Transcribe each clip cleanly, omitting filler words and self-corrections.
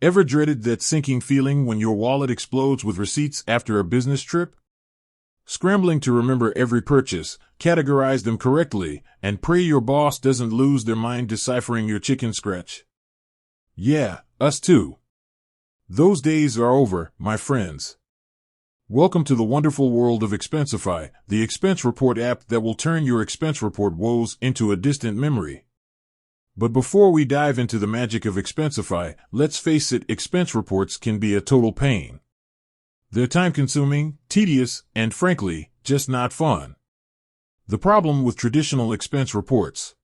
Ever dreaded that sinking feeling when your wallet explodes with receipts after a business trip? Scrambling to remember every purchase, categorize them correctly, and pray your boss doesn't lose their mind deciphering your chicken scratch. Yeah, us too. Those days are over, my friends. Welcome to the wonderful world of Expensify, the expense report app that will turn your expense report woes into a distant memory. But before we dive into the magic of Expensify, let's face it, expense reports can be a total pain. They're time-consuming, tedious, and frankly, just not fun. The problem with traditional expense reports.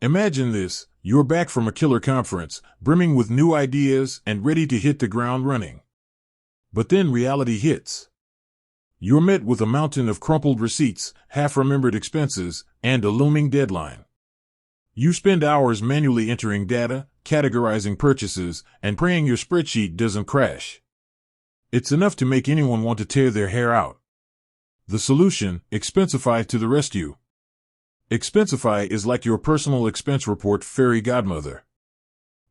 Imagine this, you're back from a killer conference, brimming with new ideas and ready to hit the ground running. But then reality hits. You're met with a mountain of crumpled receipts, half-remembered expenses, and a looming deadline. You spend hours manually entering data, categorizing purchases, and praying your spreadsheet doesn't crash. It's enough to make anyone want to tear their hair out. The solution, Expensify to the rescue. Expensify is like your personal expense report fairy godmother.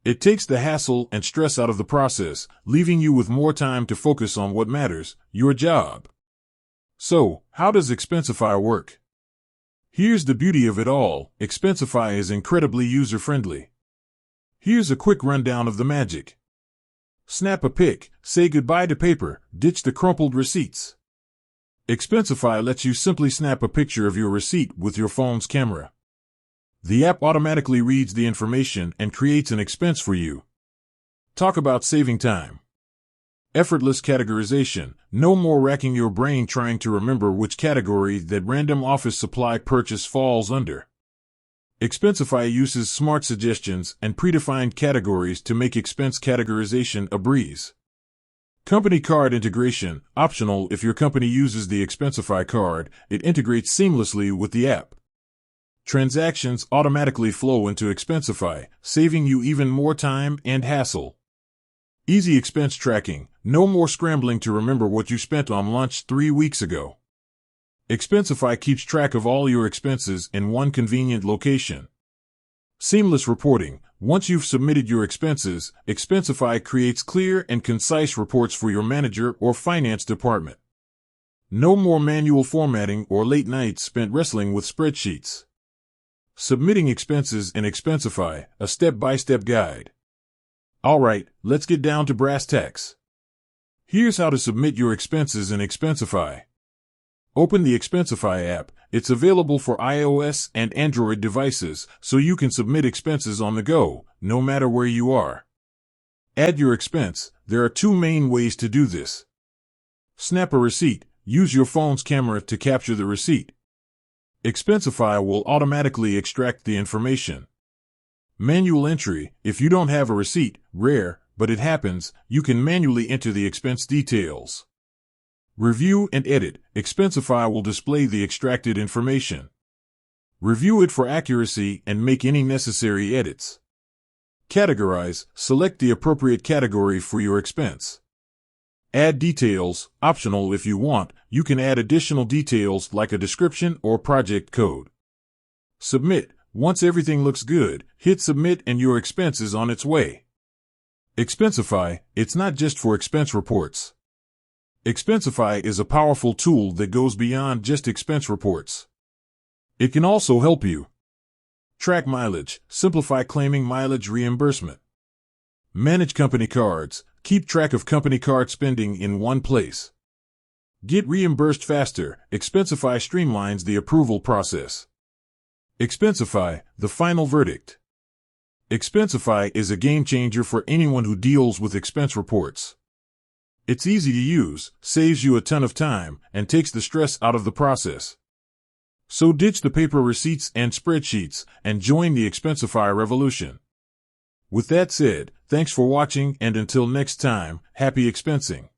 It takes the hassle and stress out of the process, leaving you with more time to focus on what matters, your job. So, how does Expensify work? Here's the beauty of it all, Expensify is incredibly user-friendly. Here's a quick rundown of the magic. Snap a pic, say goodbye to paper, ditch the crumpled receipts. Expensify lets you simply snap a picture of your receipt with your phone's camera. The app automatically reads the information and creates an expense for you. Talk about saving time. Effortless categorization, no more racking your brain trying to remember which category that random office supply purchase falls under. Expensify uses smart suggestions and predefined categories to make expense categorization a breeze. Company card integration, optional if your company uses the Expensify card, it integrates seamlessly with the app. Transactions automatically flow into Expensify, saving you even more time and hassle. Easy expense tracking, no more scrambling to remember what you spent on lunch 3 weeks ago. Expensify keeps track of all your expenses in one convenient location. Seamless reporting, once you've submitted your expenses, Expensify creates clear and concise reports for your manager or finance department. No more manual formatting or late nights spent wrestling with spreadsheets. Submitting expenses in Expensify, a step-by-step guide. Alright, let's get down to brass tacks. Here's how to submit your expenses in Expensify. Open the Expensify app. It's available for iOS and Android devices, so you can submit expenses on the go, no matter where you are. Add your expense. There are two main ways to do this. Snap a receipt. Use your phone's camera to capture the receipt. Expensify will automatically extract the information. Manual entry, if you don't have a receipt, rare, but it happens, you can manually enter the expense details. Review and edit, Expensify will display the extracted information. Review it for accuracy and make any necessary edits. Categorize, select the appropriate category for your expense. Add details, optional if you want, you can add additional details like a description or project code. Submit. Once everything looks good, hit submit and your expense is on its way. Expensify, it's not just for expense reports. Expensify is a powerful tool that goes beyond just expense reports. It can also help you track mileage, simplify claiming mileage reimbursement. Manage company cards, keep track of company card spending in one place. Get reimbursed faster, Expensify streamlines the approval process. Expensify, the final verdict. Expensify is a game changer for anyone who deals with expense reports. It's easy to use, saves you a ton of time, and takes the stress out of the process. So ditch the paper receipts and spreadsheets, and join the Expensify revolution. With that said, thanks for watching and until next time, happy expensing.